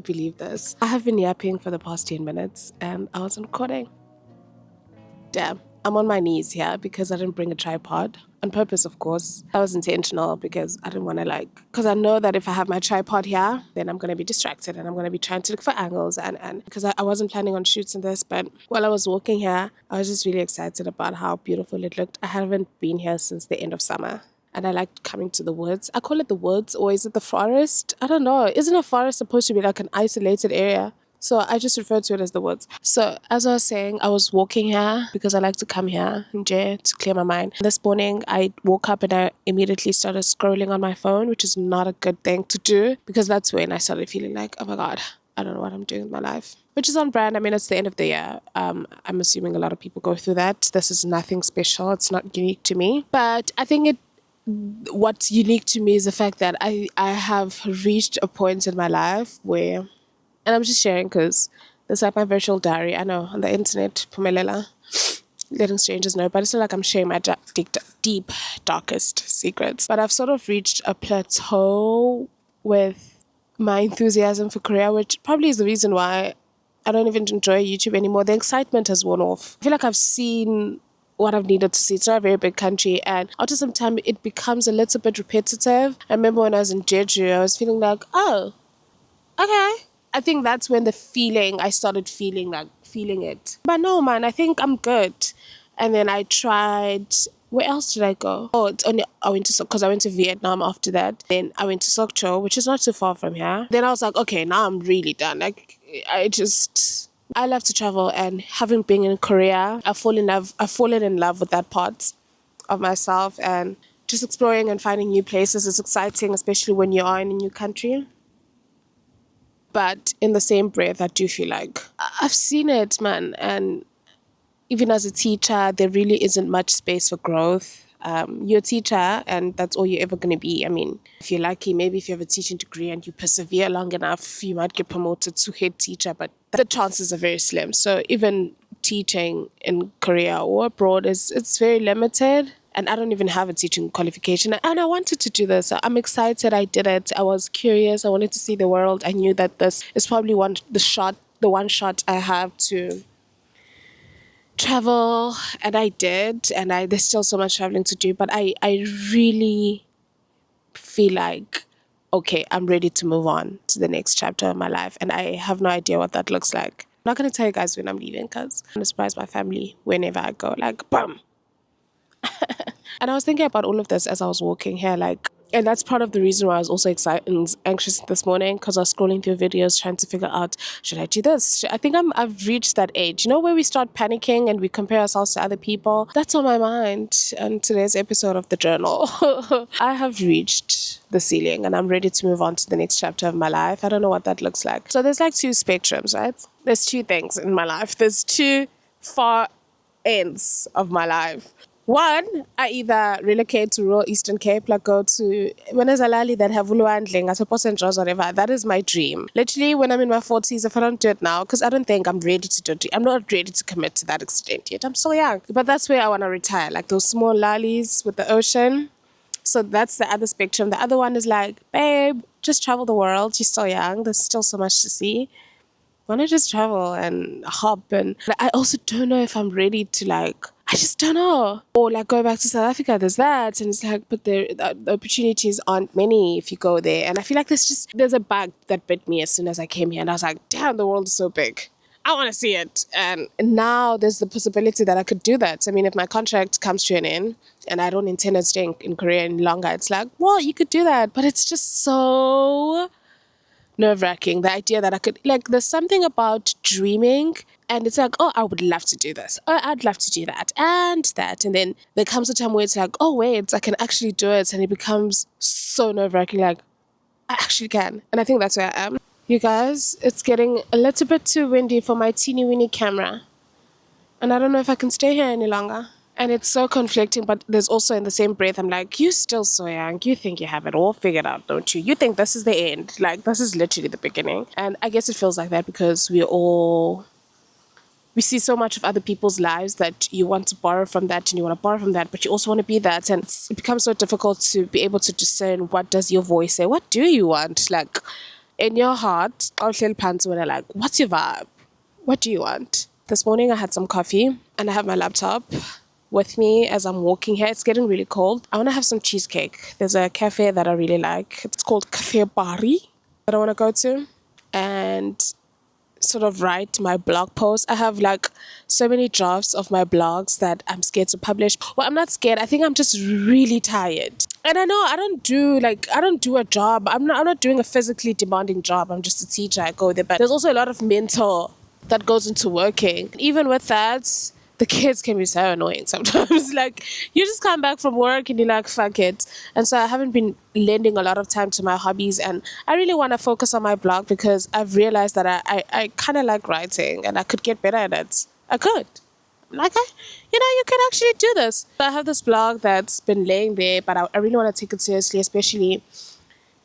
never believe this. I have been yapping for the past 10 minutes and I wasn't recording. Damn. I'm on my knees here because I didn't bring a tripod. On purpose, of course. That was intentional because I didn't want to because I know that if I have my tripod here, then I'm going to be distracted and I'm going to be trying to look for angles and because I wasn't planning on shooting this, but while I was walking here, I was just really excited about how beautiful it looked. I haven't been here since the end of summer. And I liked coming to the woods. I call it the woods, or is it the forest? I don't know. Isn't a forest supposed to be like an isolated area? So I just refer to it as the woods. So as I was saying, I was walking here because I like to come here to clear my mind. This morning, I woke up and I immediately started scrolling on my phone, which is not a good thing to do because that's when I started feeling like, oh my God, I don't know what I'm doing with my life. Which is on brand. I mean, it's the end of the year. I'm assuming a lot of people go through that. This is nothing special. It's not unique to me. But I think what's unique to me is the fact that I have reached a point in my life where, and I'm just sharing because it's like my virtual diary. I know on the internet, Pumelela, letting strangers know, but it's not like I'm sharing my deep, darkest secrets. But I've sort of reached a plateau with my enthusiasm for Korea, which probably is the reason why I don't even enjoy YouTube anymore. The excitement has worn off. I feel like I've seen what I've needed to see. It's not a very big country, and after some time it becomes a little bit repetitive. I remember when I was in Jeju, I was feeling like, oh, okay. I think that's when I started feeling it. But no, man, I think I'm good. And then I tried, where else did I go? Oh, I went to Vietnam after that. Then I went to Sok Cho, which is not too far from here. Then I was like, okay, now I'm really done. Like, I love to travel, and having been in Korea, I've fallen in love with that part of myself, and just exploring and finding new places is exciting, especially when you are in a new country. But in the same breath, I do feel like I've seen it, man. And even as a teacher, there really isn't much space for growth. You're a teacher, and that's all you're ever going to be. I mean, if you're lucky, maybe if you have a teaching degree and you persevere long enough, you might get promoted to head teacher, but the chances are very slim. So even teaching in Korea or abroad it's very limited. And I don't even have a teaching qualification. And I wanted to do this. I'm excited I did it. I was curious. I wanted to see the world. I knew that this is probably the one shot I have to travel. And I did. And there's still so much traveling to do. But I really feel like, okay, I'm ready to move on to the next chapter of my life. And I have no idea what that looks like. I'm not going to tell you guys when I'm leaving because I'm going to surprise my family whenever I go. Like, boom. And I was thinking about all of this as I was walking here, and that's part of the reason why I was also excited and anxious this morning, because I was scrolling through videos trying to figure out, should I do this? I think I've reached that age, where we start panicking and we compare ourselves to other people. That's on my mind on today's episode of The Journal. I have reached the ceiling and I'm ready to move on to the next chapter of my life. I don't know what that looks like. So there's two spectrums, right? There's two things in my life. There's two far ends of my life. One, I either relocate to rural Eastern Cape, go to Wenezalali that have Uluandling, I suppose, and whatever. That is my dream. Literally, when I'm in my 40s, if I don't do it now, because I don't think I'm ready to do it. I'm not ready to commit to that extent yet. I'm so young. But that's where I want to retire, those small lallies with the ocean. So that's the other spectrum. The other one is babe, just travel the world. You're still young. There's still so much to see. Why not just travel and hop? And I also don't know if I'm ready to I just don't know. Or go back to South Africa, there's that. And it's but the opportunities aren't many if you go there. And I feel like there's a bug that bit me as soon as I came here. And I was like, damn, the world is so big. I want to see it. And now there's the possibility that I could do that. I mean, if my contract comes to an end and I don't intend on staying in Korea any longer, it's well, you could do that. But it's just so nerve-wracking, the idea that I could, there's something about dreaming and it's oh, I would love to do this. Oh, I'd love to do that and that. And then there comes a time where it's oh, wait, I can actually do it. And it becomes so nerve-wracking, I actually can. And I think that's where I am. You guys, it's getting a little bit too windy for my teeny-weeny camera. And I don't know if I can stay here any longer. And it's so conflicting, but there's also in the same breath, I'm you're still so young. You think you have it all figured out, don't you? You think this is the end. This is literally the beginning. And I guess it feels like that because we see so much of other people's lives that you want to borrow from that and you want to borrow from that, but you also want to be that. And it becomes so difficult to be able to discern what does your voice say? What do you want? in your heart, I'll tell pants when I like, what's your vibe? What do you want? This morning I had some coffee and I have my laptop with me as I'm walking here. It's getting really cold. I want to have some cheesecake. There's a cafe that I really like. It's called Cafe Bari that I want to go to and sort of write my blog post. I have like so many drafts of my blogs that I'm scared to publish. Well, I'm not scared. I think I'm just really tired. And I know I don't do a job. I'm not doing a physically demanding job. I'm just a teacher. I go there. But there's also a lot of mental that goes into working. Even with that, the kids can be so annoying sometimes. Like, you just come back from work and you're like, fuck it. And so I haven't been lending a lot of time to my hobbies, and I really want to focus on my blog because I've realized that I kind of like writing and I could get better at it. I could. Like, you could actually do this. I have this blog that's been laying there, but I really want to take it seriously, especially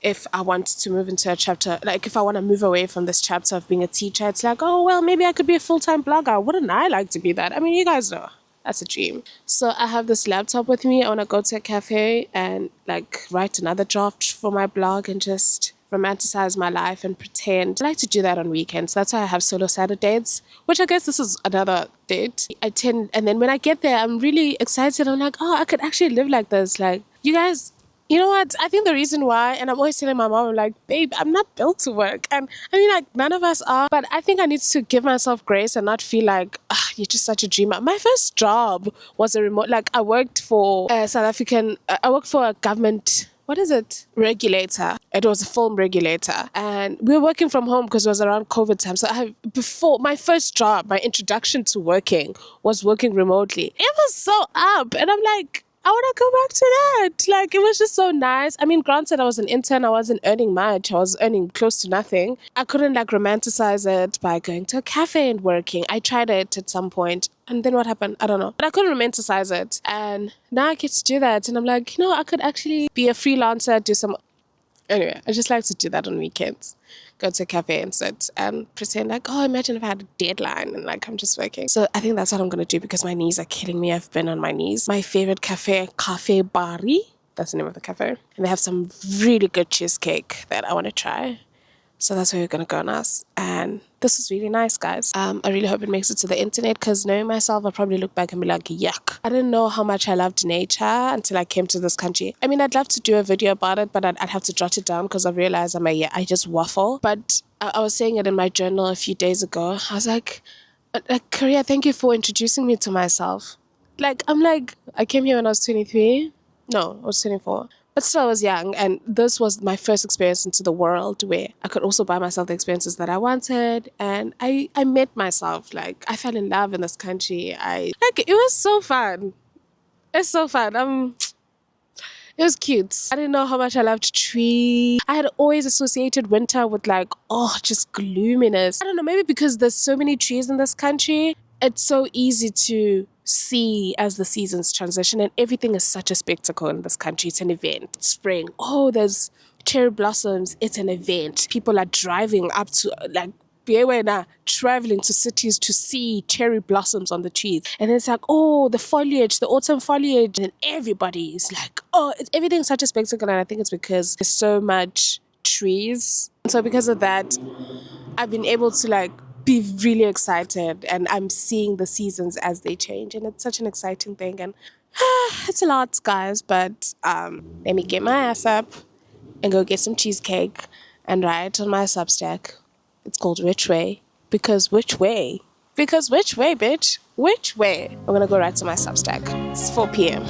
if I want to move into a chapter, like if I want to move away from this chapter of being a teacher. It's like, oh, well, maybe I could be a full-time blogger. Wouldn't I like to be that? I mean, you guys know, that's a dream. So I have this laptop with me. I want to go to a cafe and like write another draft for my blog and just romanticize my life and pretend. I like to do that on weekends. That's why I have solo Saturdays, which I guess this is another date. And then when I get there, I'm really excited. I'm like, oh, I could actually live like this. Like, you guys, you know what? I think the reason why, and I'm always telling my mom, I'm like, babe, I'm not built to work. And I mean, like, none of us are. But I think I need to give myself grace and not feel like, you're just such a dreamer. My first job was a remote, like, I worked for I worked for a government, what is it? Regulator. It was a film regulator. And we were working from home because it was around COVID time. So before my first job, my introduction to working was working remotely. It was so up. And I'm like, I want to go back to that. Like, it was just so nice. I mean, granted, I was an intern. I wasn't earning much. I was earning close to nothing. I couldn't like romanticize it by going to a cafe and working. I tried it at some point. And then what happened? I don't know. But I couldn't romanticize it. And now I get to do that. And I'm like, I could actually be a freelancer, do some... Anyway, I just like to do that on weekends. Go to a cafe and sit and pretend like, oh, imagine if I had a deadline and like I'm just working. So I think that's what I'm going to do because my knees are killing me. I've been on my knees. My favorite cafe, Cafe Bari. That's the name of the cafe. And they have some really good cheesecake that I want to try. So that's where we're going to go now. And this is really nice, guys. I really hope it makes it to the internet because knowing myself, I'll probably look back and be like, yuck. I didn't know how much I loved nature until I came to this country. I mean, I'd love to do a video about it, but I'd have to jot it down because I realized I just waffle. But I was saying it in my journal a few days ago. I was like, Korea, thank you for introducing me to myself. I came here when I was 23. No, I was 24. But still, I was young, and this was my first experience into the world where I could also buy myself the experiences that I wanted, and I met myself. Like, I fell in love in this country. It was so fun. It's so fun. It was cute. I didn't know how much I loved trees. I had always associated winter with just gloominess. I don't know, maybe because there's so many trees in this country, it's so easy to see as the seasons transition, and everything is such a spectacle in this country. It's an event. Spring. Oh, there's cherry blossoms. It's an event. People are driving up to traveling to cities to see cherry blossoms on the trees. And it's like, oh, the foliage, the autumn foliage. And everybody is like, oh, everything's such a spectacle. And I think it's because there's so much trees. And so because of that, I've been able to be really excited, and I'm seeing the seasons as they change, and it's such an exciting thing. And it's a lot, guys, but let me get my ass up and go get some cheesecake and write on my Substack. It's called Which Way? Because which way? Because which way, bitch? Which way? I'm gonna go write to my Substack. It's 4 p.m.